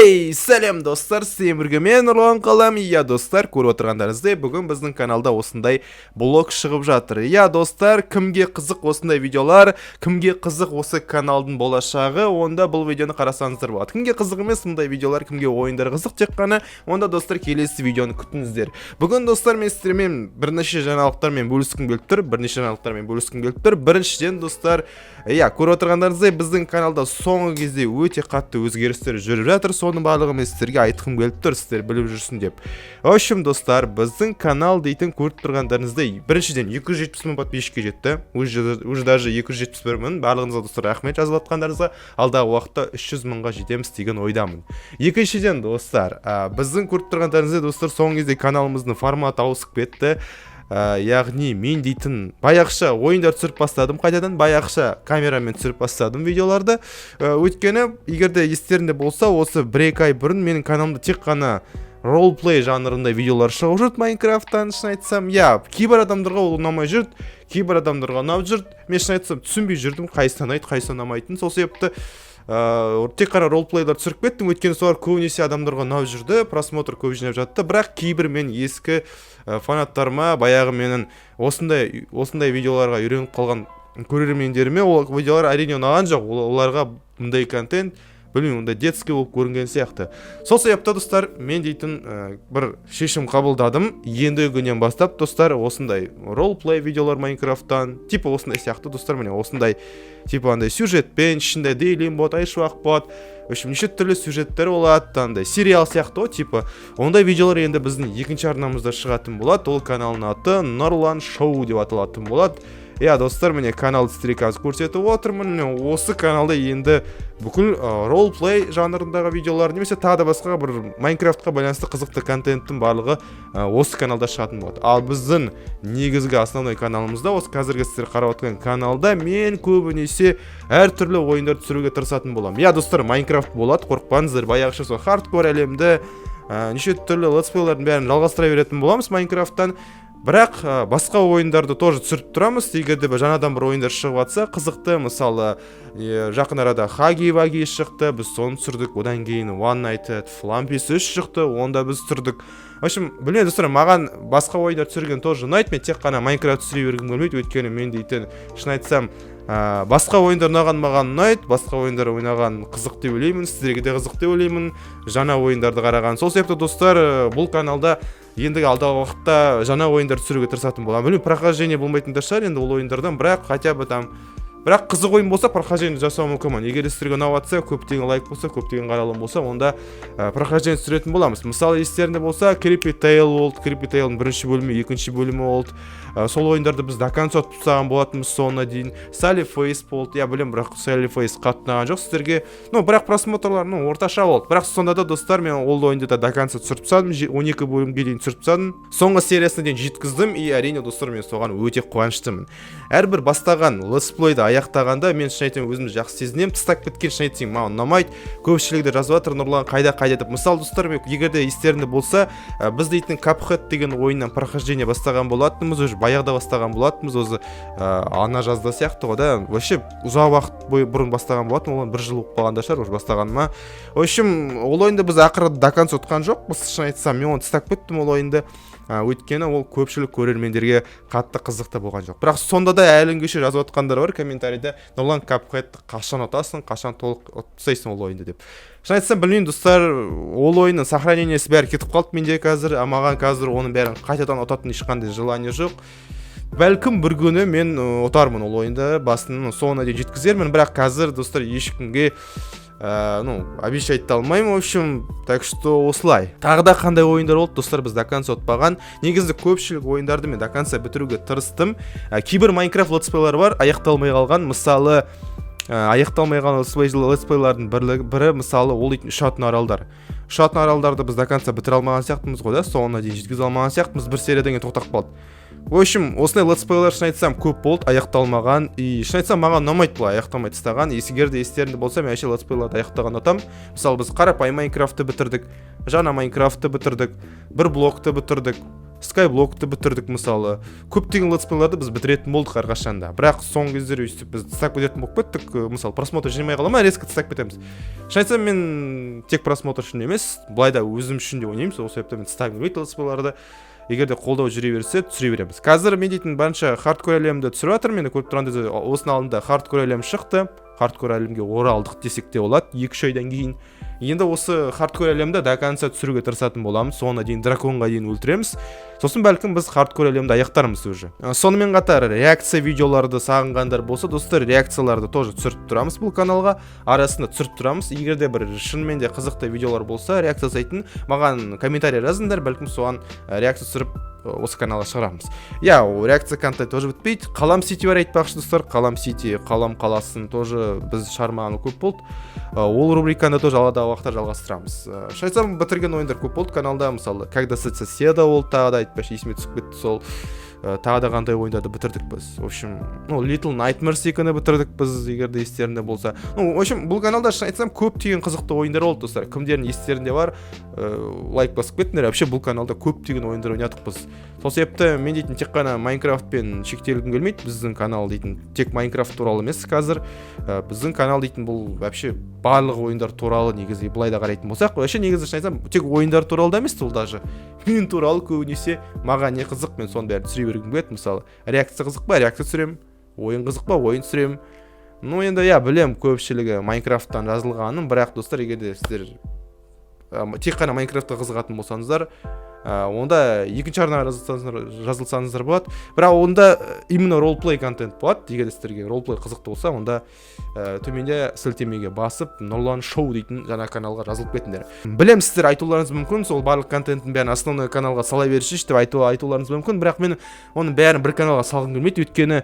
Сәлем достар, сіздермен бірге мен Нұрлан Қалам. Достар, көріп отырғандарыңыздай, бүгін біздің каналда осындай блог шығып жатыр. Достар, кімге қызық осындай видеолар, кімге қызық осы каналдың болашағы, онда бұл видеоны қарасаңыздар болады. Кімге қызық емес мұндай видеолар, кімге ойындар қызық тек қана, онда достар келесі видеоны күтіңіздер. Бүгін достар, мен сіздермен бірнеше жаңалықтармен бөліскім келіп тұр. Біріншіден достар, көріп отырғандарыңыздай, біздің каналда соңғы кезде өте қатты өзгерістер жүріп жатыр. Соның барлығын мен сіздерге айтқым келіп тұр, сіздер біліп жүрсін деп. В общем, достар, біздің канал дейтін көріп тұрғандарыңыздай, біріншіден 270 мың подписчикке жетті. Уже даже 271 мың. Барлығыңызға достар рахмет жазып жатқандарыңызға. Алдағы уақытта 300 мыңға жетеміз деген ойдамын. Екіншіден достар, біздің көріп тұрғандарыңыздай, достар, соңғы кезде каналымыздың форматы ауысып кетті. Яғни мен дейтін баяғыша ойындар түсіріп бастадым, қайтадан баяғыша камерамен түсіріп бастадым видеоларды. Өйткені егерде естерінде болса, осы 1-2 ай бұрын менің каналымда тек қана ролплей жанрында видеолар шығып жүрді Майнкрафттан, шын айтсам. Кейбір адамдарға ол ұнамай жүрді, кейбір адамдарға ұнап жүрді. Мен шын айтсам түсінбей жүрдім, қайсысы ұнайды, қайсысы ұнамайтын. Сол себепті тек қана ролплейлер түсіріп кеттім, өйткені солар көбінесе адамдарға ұнап жүрді, просмотр көп жинап жатты. Бірақ кейбір мен ескі фанаттарыма, баяғы менің осындай видеоларға үйреніп қалған көрермендеріме ол видеолар әрине ұнаған жоқ. Оларға бұндай контент, білмеймін, ондай детский болып көрінген сияқты. Сол себепті достар, мен дейтін бір шешім қабылдадым. Ендігі күннен бастап достар, осындай ролплей видеолар Майнкрафттан, типа осындай сияқты достар, міне осындай типа андай сюжетпен, ішінде дейлин бот, айшуақ бот, неше түрлі сюжеттер болады, андай сериал сияқты, типа ондай видеолар енді біздің екінші арнамызда шығатын болады. Ол каналдың аты Нұрлан Шоу деп аталатын болады. Достар, міне каналды сіздерге қазір көрсетіп отырмын. Осы каналда енді бүкіл ролплей жанрындағы видеолар, немесе тағы да басқа бір Майнкрафтқа байланысты қызықты контенттің барлығы осы каналда шығатын болады. Ал біздің негізгі основной каналымызда, осы қазіргі сіздер қарап отырған каналда мен көбінесе әртүрлі ойындар түсіруге тырысатын боламын. Достар, Майнкрафт болады, қорықпаңыздар, баяғыша сол хардкор әлемді неше түрлі летсплейлердің бәрін жалғастыра беретін боламыз Майнкрафттан. Бірақ басқа ойындарды тоже түсіріп тұрамыз. Егерде жаңадан бір ойындар шығып жатса, қызықты, мысалы жақын арада Хаги-Ваги шықты, біз соны түсірдік. Одан кейін One Night at Flampis 3 шықты, онда біз түсірдік. В общем, білмейді достар, маған басқа ойындар түсірген тоже ұнайды. Мен тек қана Майнкрафт түсіре бергім келмейді, өйткені мен дейтін, шын айтсам, басқа ойындар маған ұнайды, басқа ойындар ойнаған қызық деп ойлаймын, сіздерге де қызық деп ойлаймын, жаңа ойындарды қараған. Сол себепті достар, бұл каналда ендігі алдағы уақытта жаңа ойындар түсіруге тырысатын боламын. Білмеймін, прохождение болмайтын да шығар енді ол ойындардан, бірақ хотя бы бірақ қызық ойын болса прохождение жасау мүмкін. Егер сіздерге ұнап жатса, көптеген лайк болса, көптеген қаралым болса, онда прохождение түсіретін боламыз. Мысалы, естерінде болса, Creepy Tale болды, Creepy Tale'ның бірінші бөлімі, екінші бөлімі болды. Сол ойындарды біз до конца тұтсаған болатынбыз соңына дейін. Sally Face болды. Білем, бірақ Sally Face қатты ұнаған жоқ сіздерге. Бірақ просмотрлар орташа болды. Бірақ сонда да достар, мен ол ойынды да до конца түсіріп тастадым, 12 бөлімге дейін түсіріп тастадым. Соңғы сериясына дейін жеткіздім, и әрине достар, мен соған өте қуаныштымын. Әрбір бастаған летсплейді аяқтағанда мен шын айтсам өзімді жақсы сезінемін. Тастап кеткен шын айтсам маған ұнамайды. Көпшілігі жазып жатыр, Нұрлан қайда деп. Мысалы достар, егерде естерінде болса, біз дейтін Cuphead деген ойыннан прохождение бастаған болатынбыз, уже баяғыда бастаған болатынбыз, өзі ана жазда сияқты ғой да. Вообще ұзақ уақыт бұрын бастаған болатын, ол 1 жыл болып қалғанда шығар уже бастағаныма. В общем, ол ойынды біз ақыры до конца ұтқан жоқпыз, шын айтсам, мен оны тастап кеттім ол ойынды. Өйткені ол көпшілік көрермендерге қатты қызықты болған жоқ. Бірақ сонда да әлі күнге жазып отқандар бар комментарийде, Нұрлан Cuphead қашан ұтасың, қашан толық ұтсайсың ол ойынды деп. Шын айтсам, білмеймін достар, ол ойынның сохранениесі бәрі кетіп қалды менде қазір, маған қазір оның бәрін қайтадан ұтатын ешқандай желание жоқ. Бәлкім бір күні мен ұтармын ол ойынды, басының соңына дейін жеткізермін, бірақ қазір достар ешкімге обещать алмаймын. В общем, так что осылай. Тағы да қандай ойындар болды достар, біз до конца ұтпаған. Негізі көпшілік ойындарды мен до конца бітіруге тырыстым. Кейбір Майнкрафт летсплейлер бар, аяқталмай қалған. Мысалы, аяқталмай қалған летсплейлердің бірі, мысалы, ол дейтін ұшатын аралдар. Ұшатын аралдарды біз до конца бітіре алмаған сияқтымыз ғой да, соңына дейін жеткізе алмаған сияқтымыз, бір сериядан кейін тоқтап қалды. В общем, осындай летсплейлер шын айтсам көп болды, аяқталмаған. И шын айтсам маған ұнамайды бұл аяқталмай тастаған. Егерде естерінде болса, мен әше летсплейлерді аяқтаған ұтам. Мысалы, біз қарапайым Майнкрафтты бітірдік, жаңа Майнкрафтты бітірдік, бір блокты бітірдік. Skyblock'ты бітірдік мысалы. Көптеген летсплейларды біз бітіретін болдық әрқашанда. Бірақ соңғы кездері өйстіп біз тастап кететін болып кеттік. Мысалы, просмотр жинамай қала ма, резко тастап кетеміз. Шын айтсам, мен тек просмотр үшін емес, былай да өзім үшін де ойнаймын. Сол себепті мен тастағым келмейді летсплейларды. Егер де қолдау жүре берсе, түсіре береміз. Қазір мен дейтін барынша хардкор әлемді түсіріп жатыр. Мені көріп тұрған кезде осының алдында хардкор әлем шықты. Хардкор әлемге оралдық десек те болады, 2-3 айдан кейін. Енді осы хардкор әлемді до конца түсіруге тырысатын боламыз. Соңына дейін драконға дейін өлтіреміз. Сосын бәлкім біз хардкор әлемді аяқтармыз уже. Сонымен қатар реакция видеоларды сағынғандар болса, достар, реакцияларды тоже түсіріп тұрамыз бұл каналға. Арасында түсіріп тұрамыз. Егер де бір шынымен де қызықты видеолар болса, реакция жасайтын, маған комментарий жазыңдар, бәлкім соған реакция түсіріп осы каналға шығарамыз. Реакция контент тоже бітпейді. Қалам Сити бар айтпақшы достар. Қалам Сити, Қалам қаласын тоже біз шығармағаны көп болды. Ол рубриканы тоже алдағы уақытта жалғастырамыз. Шайтсам бітірген ойындар көп болды каналда. Мысалы, когда соседа болды, тағы да айтпақшы есіме түсіп кетті сол. Тағы да қандай ойындарды бітірдік біз. В общем, Little Nightmares 2-ні бітірдік біз, егер де естерінде болса. В общем, бұл каналда шын айтсам көптеген қызықты ойындар болды достар. Кімдердің естерінде бар, лайк басып кетіңдер. Вообще бұл каналда көптеген ойындар ойнадық біз. Сол себепті мен дейтін тек қана Майнкрафтпен шектелгім келмейді. Біздің канал дейтін тек Майнкрафт туралы емес қазір. Біздің канал дейтін бұл вообще барлық ойындар туралы негізі былай да қарайтын болсақ, вообще негізі шын айтсам тек ойындар туралы да емес, ол даже мен туралы көбінесе маған не қызық, мен соның бәрін түсіре бергім келеді. Мысалы, реакция қызық па, реакция түсіремін, ойын қызық па, ойын түсіремін. Енді білем, көпшілігі Майнкрафттан жазылғанын, бірақ достар, егер де сіздер тек қана Майнкрафтқа қызығатын болсаңыздар, онда екінші арнаға жазылсаңыздар болады. Бірақ онда именно ролплей контент болады. Егер де сіздерге ролплей қызықты болса, онда төменде сілтемеге басып Нұрлан шоу дейтін жаңа каналға жазылып кетіңдер. Білем, сіздер айтуларыңыз мүмкін, сол барлық контенттің бәрін основной каналға сала берші деп айтуларыңыз мүмкін, бірақ мен оның бәрін бір каналға салғым келмейді, өйткені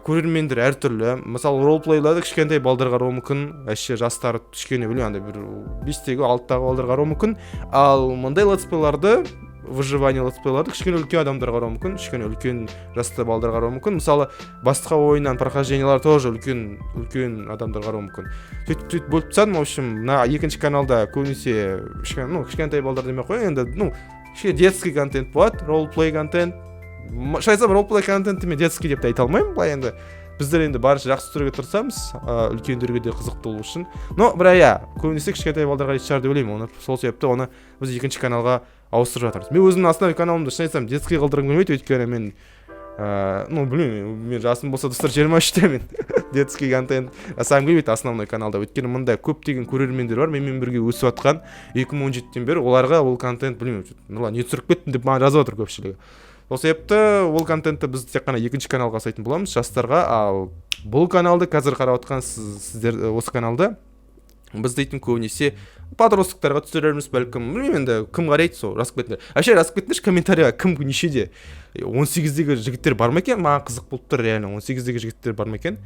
көрермендер әртүрлі. Мысалы, ролплейларды кішкентай балдарға қарауы мүмкін, әше жастары кішкене білмеймін, андай бір 5-тегі 6-тағы балдарға қарауы мүмкін. Ал мындай летсплейларды, выживание летсплейларды кішкене үлкен адамдар қарауы мүмкін, кішкене үлкен жасты балдар қарауы мүмкін. Мысалы, басқа ойыннан прохождениялар тоже үлкен адамдар қарауы мүмкін. Сөйтіп бөліп тастадым. В общем, мына екінші каналда көбінесе кішкентай балдар демей ақ қояйын, енді кішкене детский контент болады, ролплей контент. Шайтсам ролплей контентті мен детский деп те айта алмаймын. Былай енді біздер енді барынша жақсы түсіруге тырысамыз, үлкендерге де қызықты болу үшін. Бірақ көбінесе кішкентай балдарға шығар деп ойлаймын. Сол себепті оны біз екінші каналға ауыстырып жатырмыз. Мен өзімнің основной каналымды шын айтсам детский қылдырғым келмейді, өйткені мен білмеймін, мен жасым болса достар 23-те мен детский контент жасағым келмейді основной каналда. Өйткені мында көптеген көрермендер бар, менімен бірге өсіп жатқан 2017-тен бері, оларға ол контент білмеймін, Нұрлан не түсіріп кеттің деп маған жазып отыр көпшілігі. Сол себепті ол контентті біз тек қана екінші каналға жасайтын боламыз жастарға. Ал бұл каналды қазір қарап отқан сіздер, осы каналды біз дейтін көбінесе подростықтарға түсіреміз, бәлкім, білмеймін енді кім қарайды, сол жазып кетіңдер. Вообще жазып кетіңдерші комментарийға, кім нешеде, 18-дегі жігіттер бар ма екен? Маған қызық болып тұр, реально 18-дегі жігіттер бар ма екен?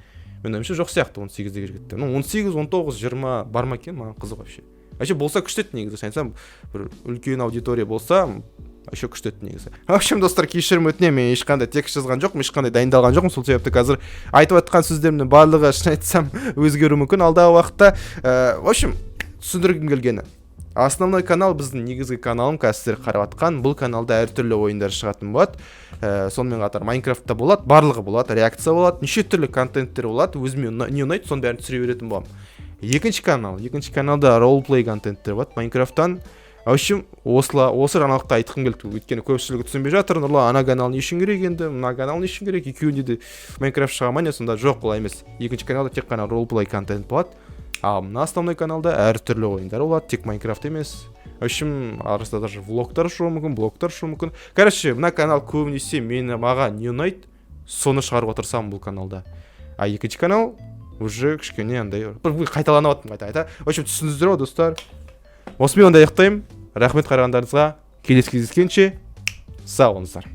Мен ойымша жоқ сияқты 18-дегі жігіттер. 18, 19, 20 бар ма екен? Маған қызық вообще. Вообще болса күштет негізі, айтсам, бір үлкен аудитория болса, вообще күштет негізі. В общем, достар, кешірім өтінемін, мен ешқандай текст жазған жоқпын, ешқандай дайындалған жоқпын. Сол себепті қазір айтып жатқан сөздерімнің барлығы шын айтсам өзгеруі мүмкін алдағы уақытта. В общем, түсіндіргім келгені, основной канал біздің негізгі каналым, қазір сіздер қарап жатқан. Бұл каналда әртүрлі ойындар шығатын болады. Сонымен қатар Майнкрафтта болады, барлығы болады, реакция болады, неше түрлі контенттер болады. Өзіме не ұнайды, соның бәрін түсіре беретін боламын. Екінші каналда ролплей контенттер болады Майнкрафттан. В общем, осы жаңалықты айтқым келді. Өйткені көпшілігі түсінбей жатыр. Нұрлан, ана канал не үшін керек енді, мына канал не үшін керек, екеуінде де Майнкрафт шыға ма не? Сонда жоқ, олай емес. Екінші каналда тек қана ролплей контент болады. Ал мына основной каналда әртүрлі ойындар болады, тек Майнкрафт емес. В общем, арасында даже влогтар шығуы мүмкін, блогтар шығуы мүмкін. Короче, мына канал көбінесе маған не ұнайды, соны шығарып отырсам бұл каналда. А екінші канал уже кішкене андай қайталанып жатырмын қайта. В общем, түсіндіңіздер ғой достар. Осымен онда аяқтаймын. Рахмет қарағандарыңызға. Келесі кездескенше сау болыңыздар.